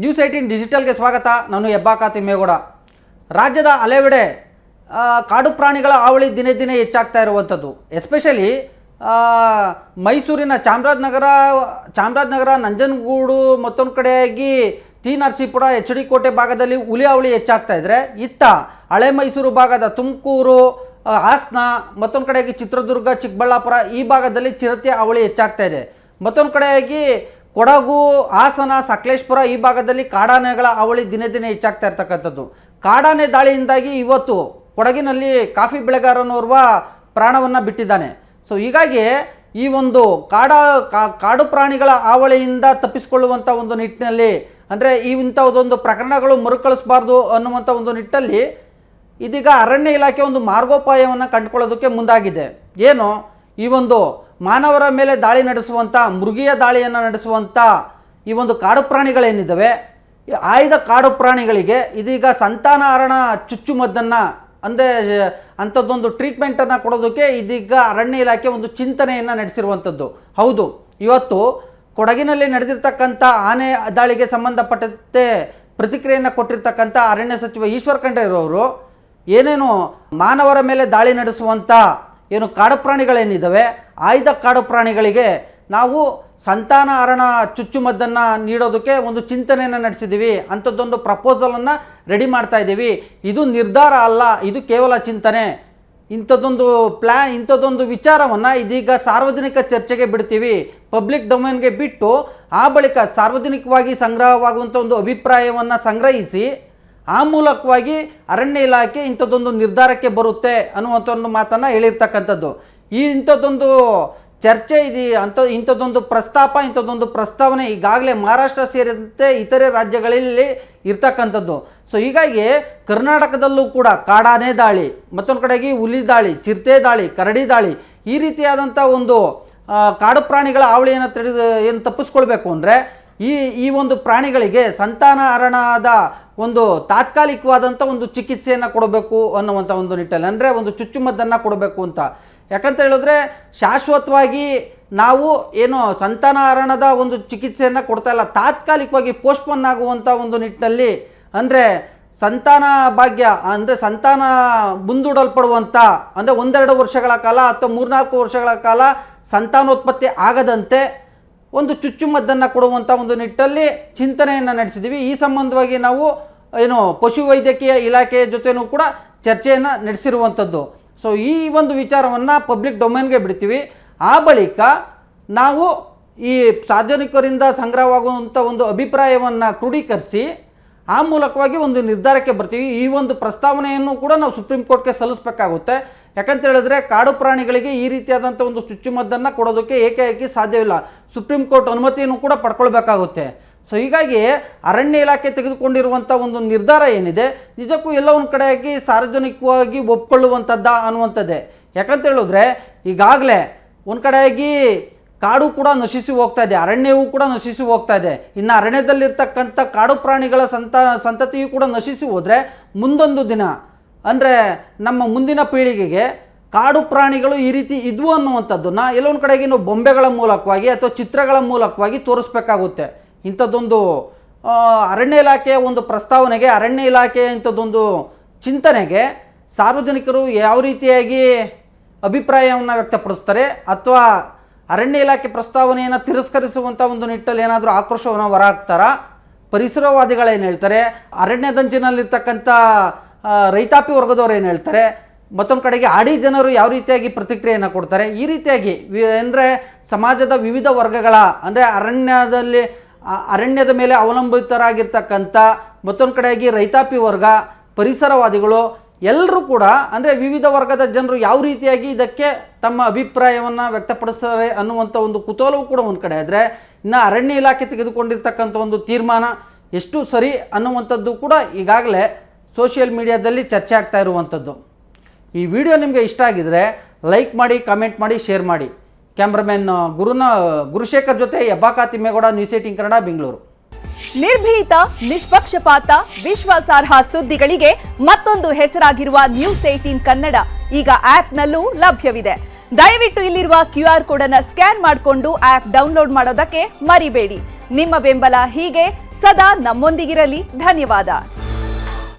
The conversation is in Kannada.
ನ್ಯೂಸ್ 18 ಡಿಜಿಟಲ್ಗೆ ಸ್ವಾಗತ. ನಾನು ಹೆಬ್ಬಾಕ ತಿಮ್ಮೇಗೌಡ. ರಾಜ್ಯದ ಹಲವೆಡೆ ಕಾಡು ಪ್ರಾಣಿಗಳ ಹಾವಳಿ ದಿನೇ ದಿನೇ ಹೆಚ್ಚಾಗ್ತಾ ಇರುವಂಥದ್ದು. ಎಸ್ಪೆಷಲಿ ಮೈಸೂರಿನ ಚಾಮರಾಜನಗರ, ನಂಜನಗೂಡು, ಮತ್ತೊಂದು ಕಡೆಯಾಗಿ ಟಿ ನರಸೀಪುರ, ಎಚ್ ಡಿ ಕೋಟೆ ಭಾಗದಲ್ಲಿ ಹುಲಿ ಹಾವಳಿ ಹೆಚ್ಚಾಗ್ತಾ ಇದ್ದರೆ, ಇತ್ತ ಹಳೆ ಮೈಸೂರು ಭಾಗದ ತುಮಕೂರು, ಹಾಸನ, ಮತ್ತೊಂದು ಕಡೆಯಾಗಿ ಚಿತ್ರದುರ್ಗ, ಚಿಕ್ಕಬಳ್ಳಾಪುರ ಈ ಭಾಗದಲ್ಲಿ ಚಿರತೆ ಹಾವಳಿ ಹೆಚ್ಚಾಗ್ತಾ ಇದೆ. ಮತ್ತೊಂದು ಕಡೆಯಾಗಿ ಕೊಡಗು, ಹಾಸನ, ಸಕಲೇಶಪುರ ಈ ಭಾಗದಲ್ಲಿ ಕಾಡಾನೆಗಳ ಹಾವಳಿ ದಿನೇ ದಿನೇ ಹೆಚ್ಚಾಗ್ತಾ ಇರ್ತಕ್ಕಂಥದ್ದು. ಕಾಡಾನೆ ದಾಳಿಯಿಂದಾಗಿ ಇವತ್ತು ಕೊಡಗಿನಲ್ಲಿ ಕಾಫಿ ಬೆಳೆಗಾರನೋರ್ವ ಪ್ರಾಣವನ್ನು ಬಿಟ್ಟಿದ್ದಾನೆ. ಸೊ ಹೀಗಾಗಿ ಈ ಒಂದು ಕಾಡು ಪ್ರಾಣಿಗಳ ಹಾವಳಿಯಿಂದ ತಪ್ಪಿಸಿಕೊಳ್ಳುವಂಥ ಒಂದು ನಿಟ್ಟಿನಲ್ಲಿ, ಅಂದರೆ ಇಂಥದ್ದೊಂದು ಪ್ರಕರಣಗಳು ಮರುಕಳಿಸಬಾರ್ದು ಅನ್ನುವಂಥ ಒಂದು ನಿಟ್ಟಲ್ಲಿ ಇದೀಗ ಅರಣ್ಯ ಇಲಾಖೆ ಒಂದು ಮಾರ್ಗೋಪಾಯವನ್ನು ಕಂಡುಕೊಳ್ಳೋದಕ್ಕೆ ಮುಂದಾಗಿದೆ. ಏನು, ಈ ಒಂದು ಮಾನವರ ಮೇಲೆ ದಾಳಿ ನಡೆಸುವಂಥ, ಮೃಗೀಯ ದಾಳಿಯನ್ನು ನಡೆಸುವಂಥ ಈ ಒಂದು ಕಾಡು ಪ್ರಾಣಿಗಳೇನಿದ್ದಾವೆ, ಆಯ್ದ ಕಾಡು ಪ್ರಾಣಿಗಳಿಗೆ ಇದೀಗ ಸಂತಾನಹರಣ ಚುಚ್ಚುಮದ್ದನ್ನು, ಅಂದರೆ ಅಂಥದ್ದೊಂದು ಟ್ರೀಟ್ಮೆಂಟನ್ನು ಕೊಡೋದಕ್ಕೆ ಇದೀಗ ಅರಣ್ಯ ಇಲಾಖೆ ಒಂದು ಚಿಂತನೆಯನ್ನು ನಡೆಸಿರುವಂಥದ್ದು. ಹೌದು, ಇವತ್ತು ಕೊಡಗಿನಲ್ಲಿ ನಡೆದಿರ್ತಕ್ಕಂಥ ಆನೆ ದಾಳಿಗೆ ಸಂಬಂಧಪಟ್ಟಂತೆ ಪ್ರತಿಕ್ರಿಯೆಯನ್ನು ಕೊಟ್ಟಿರ್ತಕ್ಕಂಥ ಅರಣ್ಯ ಸಚಿವ ಈಶ್ವರ್ ಖಂಡ್ರೆ ಇರೋರು ಏನೇನು ಮಾನವರ ಮೇಲೆ ದಾಳಿ ನಡೆಸುವಂಥ ಏನು ಕಾಡು ಪ್ರಾಣಿಗಳೇನಿದ್ದಾವೆ, ಆಯ್ದ ಕಾಡು ಪ್ರಾಣಿಗಳಿಗೆ ನಾವು ಸಂತಾನಹರಣ ಚುಚ್ಚುಮದ್ದನ್ನು ನೀಡೋದಕ್ಕೆ ಒಂದು ಚಿಂತನೆಯನ್ನು ನಡೆಸಿದ್ದೀವಿ, ಅಂಥದ್ದೊಂದು ಪ್ರಪೋಸಲನ್ನು ರೆಡಿ ಮಾಡ್ತಾ ಇದ್ದೀವಿ. ಇದು ನಿರ್ಧಾರ ಅಲ್ಲ, ಇದು ಕೇವಲ ಚಿಂತನೆ. ಇಂಥದ್ದೊಂದು ವಿಚಾರವನ್ನು ಇದೀಗ ಸಾರ್ವಜನಿಕ ಚರ್ಚೆಗೆ ಬಿಡ್ತೀವಿ, ಪಬ್ಲಿಕ್ ಡೊಮೇನ್ಗೆ ಬಿಟ್ಟು ಆ ಬಳಿಕ ಸಾರ್ವಜನಿಕವಾಗಿ ಸಂಗ್ರಹವಾಗುವಂಥ ಒಂದು ಅಭಿಪ್ರಾಯವನ್ನು ಸಂಗ್ರಹಿಸಿ ಆ ಮೂಲಕವಾಗಿ ಅರಣ್ಯ ಇಲಾಖೆ ಇಂಥದ್ದೊಂದು ನಿರ್ಧಾರಕ್ಕೆ ಬರುತ್ತೆ ಅನ್ನುವಂಥ ಒಂದು ಮಾತನ್ನು ಹೇಳಿರ್ತಕ್ಕಂಥದ್ದು. ಇಂಥದ್ದೊಂದು ಚರ್ಚೆ ಇಂಥದ್ದೊಂದು ಪ್ರಸ್ತಾವನೆ ಈಗಾಗಲೇ ಮಹಾರಾಷ್ಟ್ರ ಸೇರಿದಂತೆ ಇತರೆ ರಾಜ್ಯಗಳಲ್ಲಿ ಇರ್ತಕ್ಕಂಥದ್ದು. ಸೊ ಹೀಗಾಗಿ ಕರ್ನಾಟಕದಲ್ಲೂ ಕೂಡ ಕಾಡಾನೆ ದಾಳಿ, ಮತ್ತೊಂದು ಕಡೆಗೆ ಹುಲಿ ದಾಳಿ, ಚಿರತೆ ದಾಳಿ, ಕರಡಿ ದಾಳಿ ಈ ರೀತಿಯಾದಂಥ ಒಂದು ಕಾಡು ಪ್ರಾಣಿಗಳ ಹಾವಳಿಯನ್ನು ಏನು ತಪ್ಪಿಸ್ಕೊಳ್ಬೇಕು ಅಂದರೆ ಈ ಒಂದು ಪ್ರಾಣಿಗಳಿಗೆ ಸಂತಾನಹರಣದ ಒಂದು ತಾತ್ಕಾಲಿಕವಾದಂಥ ಒಂದು ಚಿಕಿತ್ಸೆಯನ್ನು ಕೊಡಬೇಕು ಅನ್ನುವಂಥ ಒಂದು ನಿಟ್ಟಲ್ಲಿ, ಅಂದರೆ ಒಂದು ಚುಚ್ಚುಮದ್ದನ್ನು ಕೊಡಬೇಕು ಅಂತ. ಯಾಕಂತ ಹೇಳಿದ್ರೆ ಶಾಶ್ವತವಾಗಿ ನಾವು ಏನು ಸಂತಾನಹರಣದ ಒಂದು ಚಿಕಿತ್ಸೆಯನ್ನು ಕೊಡ್ತಾ ಇಲ್ಲ, ತಾತ್ಕಾಲಿಕವಾಗಿ ಪೋಸ್ಟ್ಪೋನ್ ಆಗುವಂಥ ಒಂದು ನಿಟ್ಟಿನಲ್ಲಿ, ಅಂದರೆ ಸಂತಾನ ಭಾಗ್ಯ, ಅಂದರೆ ಸಂತಾನ ಮುಂದೂಡಲ್ಪಡುವಂಥ, ಅಂದರೆ 1-2 ವರ್ಷಗಳ ಕಾಲ ಅಥವಾ 3-4 ವರ್ಷಗಳ ಕಾಲ ಸಂತಾನೋತ್ಪತ್ತಿ ಆಗದಂತೆ ಒಂದು ಚುಚ್ಚುಮದ್ದನ್ನು ಕೊಡುವಂಥ ಒಂದು ನಿಟ್ಟಲ್ಲಿ ಚಿಂತನೆಯನ್ನು ನಡೆಸಿದ್ದೀವಿ. ಈ ಸಂಬಂಧವಾಗಿ ನಾವು ಏನು ಪಶುವೈದ್ಯಕೀಯ ಇಲಾಖೆಯ ಜೊತೆನೂ ಕೂಡ ಚರ್ಚೆಯನ್ನು ನಡೆಸಿರುವಂಥದ್ದು. ಸೊ ಈ ಒಂದು ವಿಚಾರವನ್ನು ಪಬ್ಲಿಕ್ ಡೊಮೇನ್ಗೆ ಬಿಡ್ತೀವಿ. ಆ ಬಳಿಕ ನಾವು ಈ ಸಾರ್ವಜನಿಕರಿಂದ ಸಂಗ್ರಹವಾಗುವಂಥ ಒಂದು ಅಭಿಪ್ರಾಯವನ್ನು ಕ್ರೋಢೀಕರಿಸಿ ಆ ಮೂಲಕವಾಗಿ ಒಂದು ನಿರ್ಧಾರಕ್ಕೆ ಬರ್ತೀವಿ. ಈ ಒಂದು ಪ್ರಸ್ತಾವನೆಯನ್ನು ಕೂಡ ನಾವು ಸುಪ್ರೀಂ ಕೋರ್ಟ್ಗೆ ಸಲ್ಲಿಸಬೇಕಾಗುತ್ತೆ. ಯಾಕಂತ ಹೇಳಿದ್ರೆ ಕಾಡು ಪ್ರಾಣಿಗಳಿಗೆ ಈ ರೀತಿಯಾದಂಥ ಒಂದು ಚುಚ್ಚುಮದ್ದನ್ನು ಕೊಡೋದಕ್ಕೆ ಏಕಾಏಕಿ ಸಾಧ್ಯವಿಲ್ಲ, ಸುಪ್ರೀಂ ಕೋರ್ಟ್ ಅನುಮತಿಯನ್ನು ಕೂಡ ಪಡ್ಕೊಳ್ಬೇಕಾಗುತ್ತೆ. ಸೊ ಹೀಗಾಗಿ ಅರಣ್ಯ ಇಲಾಖೆ ತೆಗೆದುಕೊಂಡಿರುವಂಥ ಒಂದು ನಿರ್ಧಾರ ಏನಿದೆ ನಿಜಕ್ಕೂ ಎಲ್ಲ ಒಂದು ಕಡೆಯಾಗಿ ಸಾರ್ವಜನಿಕವಾಗಿ ಒಪ್ಕೊಳ್ಳುವಂಥದ್ದ ಅನ್ನುವಂಥದ್ದೇ. ಯಾಕಂತ ಹೇಳಿದ್ರೆ ಈಗಾಗಲೇ ಒಂದು ಕಡೆಯಾಗಿ ಕಾಡು ಕೂಡ ನಶಿಸಿ ಹೋಗ್ತಾ ಇದೆ, ಅರಣ್ಯವೂ ಕೂಡ ನಶಿಸಿ ಹೋಗ್ತಾ ಇದೆ. ಇನ್ನು ಅರಣ್ಯದಲ್ಲಿರ್ತಕ್ಕಂಥ ಕಾಡು ಪ್ರಾಣಿಗಳ ಸಂತತಿಯೂ ಕೂಡ ನಶಿಸಿ ಹೋದರೆ ಮುಂದೊಂದು ದಿನ, ಅಂದರೆ ನಮ್ಮ ಮುಂದಿನ ಪೀಳಿಗೆಗೆ ಕಾಡು ಪ್ರಾಣಿಗಳು ಈ ರೀತಿ ಇದ್ವು ಅನ್ನುವಂಥದ್ದನ್ನು ಎಲ್ಲೊಂದು ಕಡೆಗೆ ನಾವು ಬೊಂಬೆಗಳ ಮೂಲಕವಾಗಿ ಅಥವಾ ಚಿತ್ರಗಳ ಮೂಲಕವಾಗಿ ತೋರಿಸ್ಬೇಕಾಗುತ್ತೆ. ಇಂಥದ್ದೊಂದು ಅರಣ್ಯ ಇಲಾಖೆಯ ಒಂದು ಪ್ರಸ್ತಾವನೆಗೆ, ಅರಣ್ಯ ಇಲಾಖೆಯ ಇಂಥದ್ದೊಂದು ಚಿಂತನೆಗೆ ಸಾರ್ವಜನಿಕರು ಯಾವ ರೀತಿಯಾಗಿ ಅಭಿಪ್ರಾಯವನ್ನು ವ್ಯಕ್ತಪಡಿಸ್ತಾರೆ, ಅಥವಾ ಅರಣ್ಯ ಇಲಾಖೆ ಪ್ರಸ್ತಾವನೆಯನ್ನು ತಿರಸ್ಕರಿಸುವಂಥ ಒಂದು ನಿಟ್ಟಲ್ಲಿ ಏನಾದರೂ ಆಕ್ರೋಶವನ್ನು ಹೊರಹಾಕ್ತಾರಾ, ಪರಿಸರವಾದಿಗಳೇನು ಹೇಳ್ತಾರೆ, ಅರಣ್ಯದಂಚಿನಲ್ಲಿರ್ತಕ್ಕಂಥ ರೈತಾಪಿ ವರ್ಗದವರು ಏನು ಹೇಳ್ತಾರೆ, ಮತ್ತೊಂದು ಕಡೆಗೆ ಆಡಿ ಜನರು ಯಾವ ರೀತಿಯಾಗಿ ಪ್ರತಿಕ್ರಿಯೆಯನ್ನು ಕೊಡ್ತಾರೆ, ಈ ರೀತಿಯಾಗಿ ಅಂದರೆ ಸಮಾಜದ ವಿವಿಧ ವರ್ಗಗಳ, ಅಂದರೆ ಅರಣ್ಯದ ಮೇಲೆ ಅವಲಂಬಿತರಾಗಿರ್ತಕ್ಕಂಥ, ಮತ್ತೊಂದು ಕಡೆಯಾಗಿ ರೈತಾಪಿ ವರ್ಗ, ಪರಿಸರವಾದಿಗಳು ಎಲ್ಲರೂ ಕೂಡ, ಅಂದರೆ ವಿವಿಧ ವರ್ಗದ ಜನರು ಯಾವ ರೀತಿಯಾಗಿ ಇದಕ್ಕೆ ತಮ್ಮ ಅಭಿಪ್ರಾಯವನ್ನು ವ್ಯಕ್ತಪಡಿಸ್ತಾರೆ ಅನ್ನುವಂಥ ಒಂದು ಕುತೂಹಲವೂ ಕೂಡ ಒಂದು ಕಡೆ ಆದರೆ, ಇನ್ನು ಅರಣ್ಯ ಇಲಾಖೆ ತೆಗೆದುಕೊಂಡಿರ್ತಕ್ಕಂಥ ಒಂದು ತೀರ್ಮಾನ ಎಷ್ಟು ಸರಿ ಅನ್ನುವಂಥದ್ದು ಕೂಡ ಈಗಾಗಲೇ ಸೋಷಿಯಲ್ ಮೀಡಿಯಾದಲ್ಲಿ ಚರ್ಚೆ ಆಗ್ತಾ ಇರುವಂಥದ್ದು. ಈ ವಿಡಿಯೋ ನಿಮಗೆ ಇಷ್ಟ ಆಗಿದರೆ ಲೈಕ್ ಮಾಡಿ, ಕಾಮೆಂಟ್ ಮಾಡಿ, ಶೇರ್ ಮಾಡಿ. ಕ್ಯಾಮ್ರಾಮನ್ ಗುರುಶೇಖರ್ ಜೊತೆ ಹೆಬ್ಬಾಕ ತಿಮ್ಮೇಗೌಡ, ನ್ಯೂಸ್ 18 ಕನ್ನಡ, ಬೆಂಗಳೂರು. ನಿರ್ಭೀತ, ನಿಷ್ಪಕ್ಷಪಾತ, ವಿಶ್ವಾಸಾರ್ಹ ಸುದ್ದಿಗಳಿಗೆ ಮತ್ತೊಂದು ಹೆಸರಾಗಿರುವ ನ್ಯೂಸ್ 18 ಕನ್ನಡ ಈಗ ಆಪ್ನಲ್ಲೂ ಲಭ್ಯವಿದೆ. ದಯವಿಟ್ಟು ಇಲ್ಲಿರುವ QR ಕೋಡ್ ಅನ್ನು ಸ್ಕ್ಯಾನ್ ಮಾಡಿಕೊಂಡು ಆಪ್ ಡೌನ್ಲೋಡ್ ಮಾಡೋದಕ್ಕೆ ಮರಿಬೇಡಿ. ನಿಮ್ಮ ಬೆಂಬಲ ಹೀಗೆ ಸದಾ ನಮ್ಮೊಂದಿಗಿರಲಿ. ಧನ್ಯವಾದ.